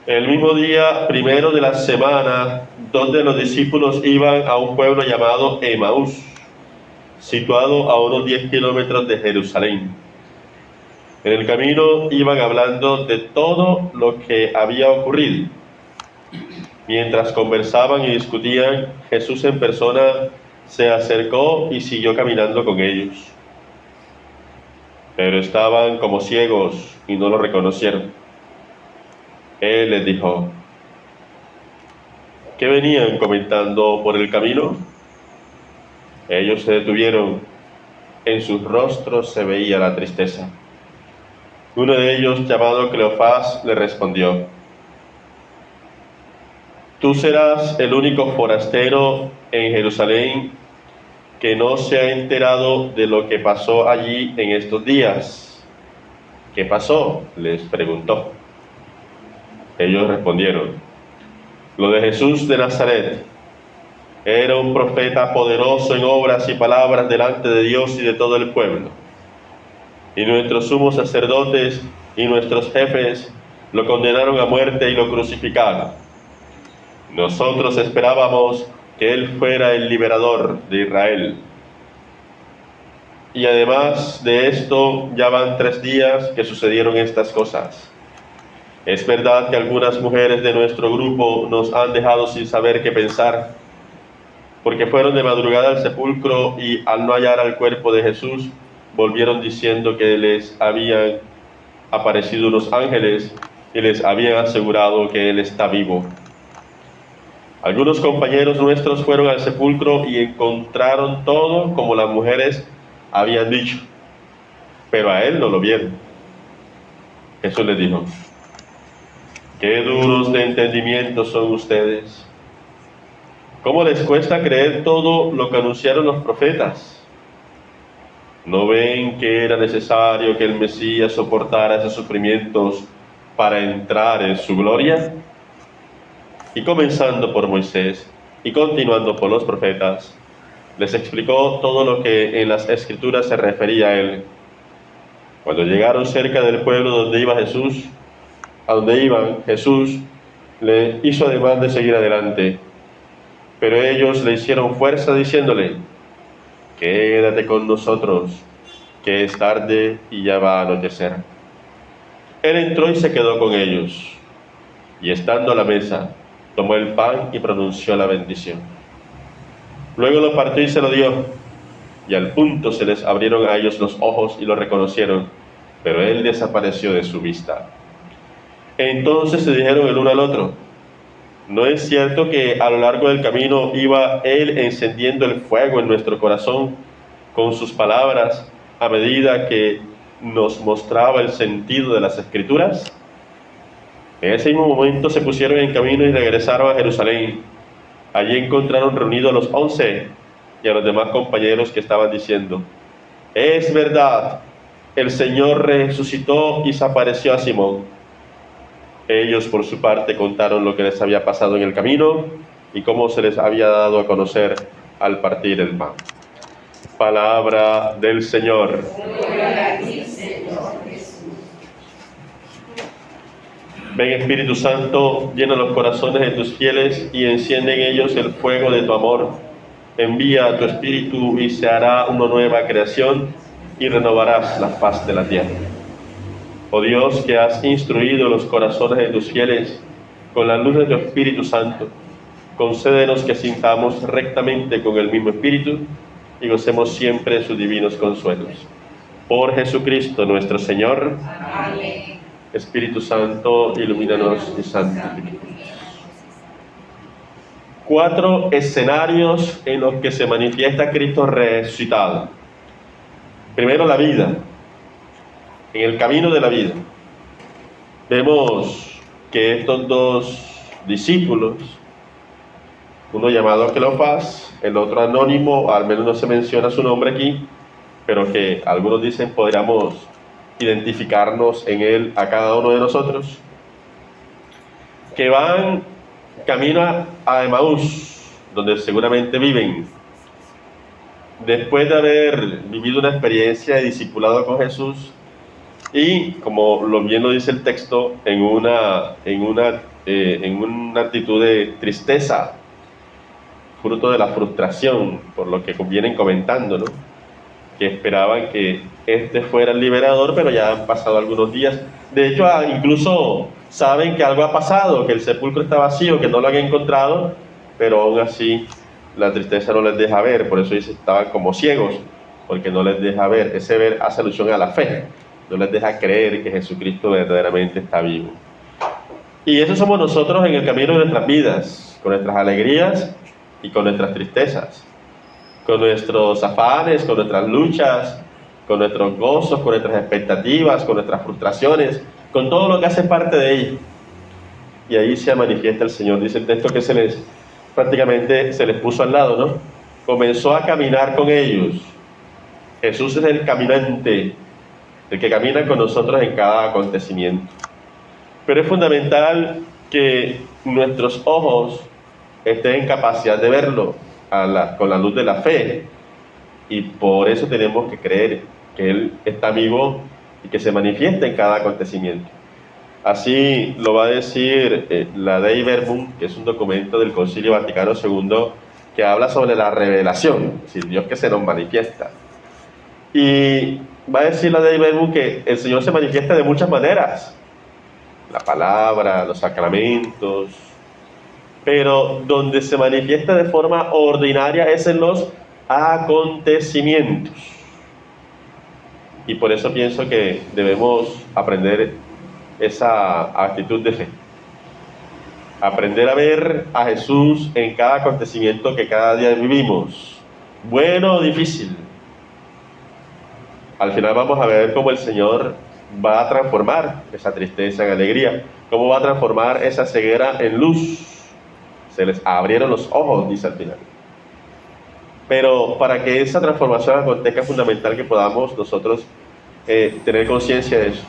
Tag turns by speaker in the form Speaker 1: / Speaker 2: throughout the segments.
Speaker 1: El mismo día primero de la semana, dos de los discípulos iban a un pueblo llamado Emaús, situado a unos 10 kilómetros de Jerusalén. En el camino iban hablando de todo lo que había ocurrido. Mientras conversaban y discutían, Jesús en persona se acercó y siguió caminando con ellos. Pero estaban como ciegos y no lo reconocieron. Él les dijo: ¿qué venían comentando por el camino? Ellos se detuvieron. En sus rostros se veía la tristeza. Uno de ellos, llamado Cleofás, le respondió: tú serás el único forastero en Jerusalén que no se ha enterado de lo que pasó allí en estos días. ¿Qué pasó?, les preguntó. Ellos respondieron: lo de Jesús de Nazaret. Era un profeta poderoso en obras y palabras delante de Dios y de todo el pueblo. Y nuestros sumos sacerdotes y nuestros jefes lo condenaron a muerte y lo crucificaron. Nosotros esperábamos que Él fuera el liberador de Israel. Y además de esto, ya van 3 días que sucedieron estas cosas. Es verdad que algunas mujeres de nuestro grupo nos han dejado sin saber qué pensar, porque fueron de madrugada al sepulcro y al no hallar al cuerpo de Jesús, volvieron diciendo que les habían aparecido unos ángeles y les habían asegurado que Él está vivo. Algunos compañeros nuestros fueron al sepulcro y encontraron todo como las mujeres habían dicho, pero a Él no lo vieron. Jesús les dijo: qué duros de entendimiento son ustedes. ¿Cómo les cuesta creer todo lo que anunciaron los profetas? ¿No ven que era necesario que el Mesías soportara esos sufrimientos para entrar en su gloria? Y comenzando por Moisés y continuando por los profetas, les explicó todo lo que en las Escrituras se refería a él. Cuando llegaron cerca del pueblo donde iban, Jesús le hizo ademán de seguir adelante. Pero ellos le hicieron fuerza diciéndole: quédate con nosotros, que es tarde y ya va a anochecer. Él entró y se quedó con ellos. Y estando a la mesa, tomó el pan y pronunció la bendición. Luego lo partió y se lo dio. Y al punto se les abrieron a ellos los ojos y lo reconocieron, pero él desapareció de su vista. Entonces se dijeron el uno al otro: ¿no es cierto que a lo largo del camino iba Él encendiendo el fuego en nuestro corazón con sus palabras a medida que nos mostraba el sentido de las Escrituras? En ese mismo momento se pusieron en camino y regresaron a Jerusalén. Allí encontraron reunidos a los 11 y a los demás compañeros que estaban diciendo: es verdad, el Señor resucitó y se apareció a Simón. Ellos, por su parte, contaron lo que les había pasado en el camino y cómo se les había dado a conocer al partir el pan. Palabra del Señor.
Speaker 2: Gloria a ti, Señor Jesús.
Speaker 1: Ven, Espíritu Santo, llena los corazones de tus fieles y enciende en ellos el fuego de tu amor. Envía a tu Espíritu y se hará una nueva creación y renovarás la faz de la tierra. Oh Dios, que has instruido los corazones de tus fieles con la luz de tu Espíritu Santo, concédenos que sintamos rectamente con el mismo Espíritu y gocemos siempre de sus divinos consuelos. Por Jesucristo nuestro Señor.
Speaker 2: Amén.
Speaker 1: Espíritu Santo, ilumínanos y santifícanos. 4 escenarios en los que se manifiesta Cristo resucitado. Primero, la vida. En el camino de la vida, vemos que estos 2 discípulos, uno llamado Cleofás, el otro anónimo, al menos no se menciona su nombre aquí, pero que algunos dicen podríamos identificarnos en él a cada uno de nosotros, que van camino a Emaús, donde seguramente viven. Después de haber vivido una experiencia de discipulado con Jesús, y como bien lo dice el texto, en una en una actitud de tristeza, fruto de la frustración, por lo que vienen comentando, ¿no? Que esperaban que este fuera el liberador, pero ya han pasado algunos días. De hecho, incluso saben que algo ha pasado, que el sepulcro está vacío, que no lo han encontrado, pero aún así la tristeza no les deja ver, por eso dice estaban como ciegos, porque no les deja ver. Ese ver hace alusión a la fe, no les deja creer que Jesucristo verdaderamente está vivo. Y eso somos nosotros en el camino de nuestras vidas, con nuestras alegrías y con nuestras tristezas, con nuestros afanes, con nuestras luchas, con nuestros gozos, con nuestras expectativas, con nuestras frustraciones, con todo lo que hace parte de ello. Y ahí se manifiesta el Señor. Dice el texto que prácticamente se les puso al lado, ¿no? Comenzó a caminar con ellos. Jesús es el caminante, el que camina con nosotros en cada acontecimiento. Pero es fundamental que nuestros ojos estén en capacidad de verlo con la luz de la fe. Y por eso tenemos que creer que Él está vivo y que se manifiesta en cada acontecimiento. Así lo va a decir la Dei Verbum, que es un documento del Concilio Vaticano II que habla sobre la revelación, es decir, Dios que se nos manifiesta. Y va a decir la Dei Verbum que el Señor se manifiesta de muchas maneras. La palabra, los sacramentos, pero donde se manifiesta de forma ordinaria es en los acontecimientos. Y por eso pienso que debemos aprender esa actitud de fe. Aprender a ver a Jesús en cada acontecimiento que cada día vivimos, bueno o difícil. Al final vamos a ver cómo el Señor va a transformar esa tristeza en alegría, cómo va a transformar esa ceguera en luz. Se les abrieron los ojos, dice al final. Pero para que esa transformación acontezca es fundamental que podamos nosotros tener conciencia de eso,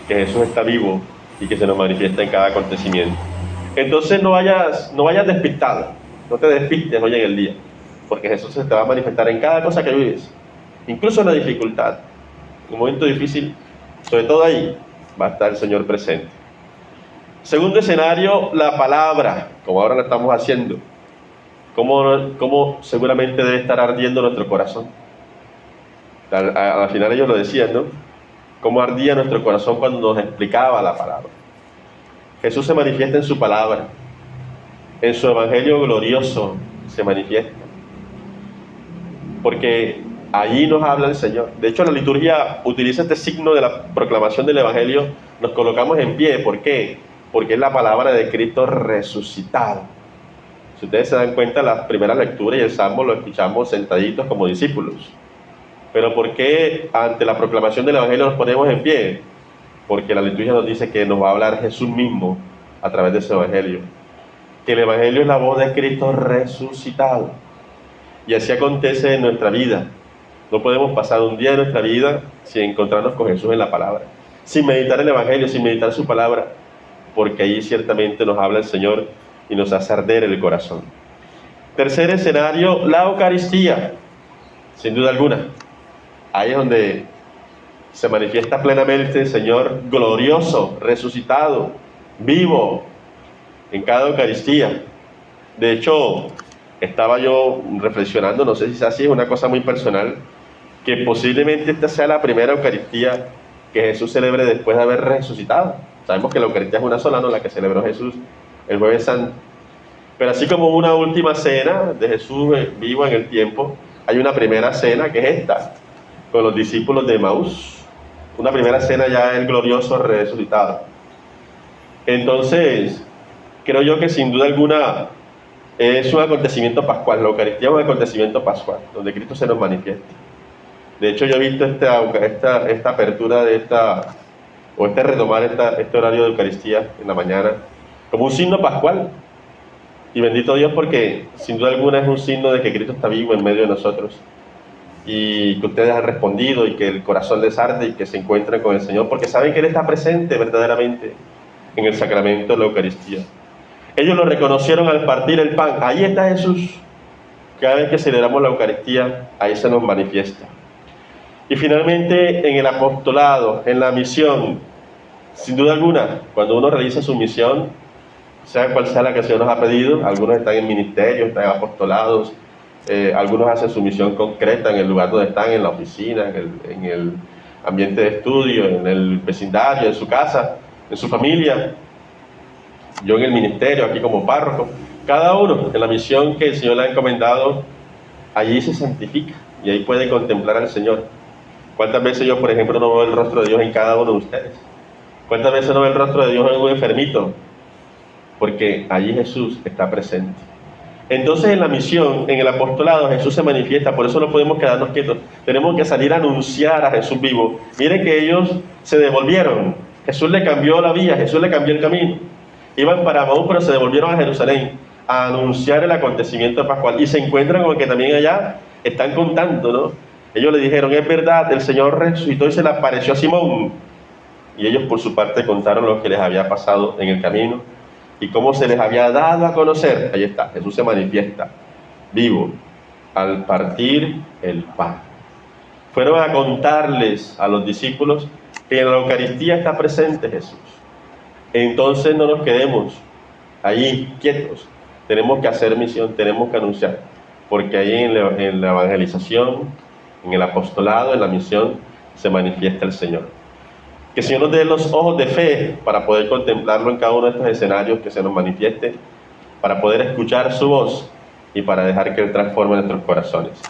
Speaker 1: que Jesús está vivo y que se nos manifiesta en cada acontecimiento. Entonces no vayas despistado, no te despistes hoy en el día, porque Jesús se te va a manifestar en cada cosa que vives, incluso en la dificultad, en un momento difícil, sobre todo ahí va a estar el Señor presente. Segundo escenario, la palabra, como ahora lo estamos haciendo. ¿Cómo seguramente debe estar ardiendo nuestro corazón? Al final ellos lo decían, ¿no? Cómo ardía nuestro corazón cuando nos explicaba la palabra. Jesús se manifiesta en su palabra. En su evangelio glorioso se manifiesta. Porque allí nos habla el Señor. De hecho, la liturgia utiliza este signo de la proclamación del evangelio. Nos colocamos en pie. ¿Por qué? Porque es la palabra de Cristo resucitado. Si ustedes se dan cuenta, las primeras lecturas y el Salmo lo escuchamos sentaditos como discípulos. Pero ¿por qué ante la proclamación del evangelio nos ponemos en pie? Porque la liturgia nos dice que nos va a hablar Jesús mismo a través de ese evangelio. Que el evangelio es la voz de Cristo resucitado. Y así acontece en nuestra vida. No podemos pasar un día de nuestra vida sin encontrarnos con Jesús en la palabra, sin meditar el evangelio, sin meditar su palabra, porque ahí ciertamente nos habla el Señor y nos hace arder el corazón. Tercer escenario, la Eucaristía, sin duda alguna. Ahí es donde se manifiesta plenamente el Señor glorioso, resucitado, vivo, en cada Eucaristía. De hecho, estaba yo reflexionando, no sé si es así, es una cosa muy personal, que posiblemente esta sea la primera Eucaristía que Jesús celebre después de haber resucitado. Sabemos que la Eucaristía es una sola, ¿no? La que celebró Jesús el Jueves Santo. Pero así como una última cena de Jesús vivo en el tiempo, hay una primera cena que es esta, con los discípulos de Emaús. Una primera cena ya el glorioso resucitado. Entonces, creo yo que sin duda alguna es un acontecimiento pascual. La Eucaristía es un acontecimiento pascual, donde Cristo se nos manifiesta. De hecho, yo he visto esta apertura de este retomar este horario de Eucaristía en la mañana como un signo pascual. Y bendito Dios, porque sin duda alguna es un signo de que Cristo está vivo en medio de nosotros y que ustedes han respondido y que el corazón les arde y que se encuentran con el Señor porque saben que Él está presente verdaderamente en el sacramento de la Eucaristía. Ellos lo reconocieron al partir el pan. Ahí está Jesús. Cada vez que celebramos la Eucaristía, ahí se nos manifiesta. Y finalmente, en el apostolado, en la misión, sin duda alguna, cuando uno realiza su misión, sea cual sea la que el Señor nos ha pedido. Algunos están en ministerios, están en apostolados, algunos hacen su misión concreta en el lugar donde están, en la oficina, en el ambiente de estudio, en el vecindario, en su casa, en su familia. Yo en el ministerio, aquí como párroco. Cada uno en la misión que el Señor le ha encomendado, allí se santifica y ahí puede contemplar al Señor. ¿Cuántas veces yo, por ejemplo, no veo el rostro de Dios en cada uno de ustedes? ¿Cuántas veces no veo el rostro de Dios en un enfermito? Porque allí Jesús está presente. Entonces en la misión, en el apostolado, Jesús se manifiesta, por eso no podemos quedarnos quietos. Tenemos que salir a anunciar a Jesús vivo. Miren que ellos se devolvieron. Jesús le cambió la vía, Jesús le cambió el camino. Iban para Maús, pero se devolvieron a Jerusalén a anunciar el acontecimiento pascual. Y se encuentran con que también allá están contando, ¿no? Ellos le dijeron, es verdad, el Señor resucitó y se le apareció a Simón. Y ellos por su parte contaron lo que les había pasado en el camino y cómo se les había dado a conocer. Ahí está, Jesús se manifiesta vivo al partir el pan. Fueron a contarles a los discípulos que en la Eucaristía está presente Jesús. Entonces no nos quedemos allí quietos. Tenemos que hacer misión, tenemos que anunciar. Porque ahí en la evangelización, en el apostolado, en la misión, se manifiesta el Señor. Que el Señor nos dé los ojos de fe para poder contemplarlo en cada uno de estos escenarios, que se nos manifieste, para poder escuchar su voz y para dejar que Él transforme nuestros corazones.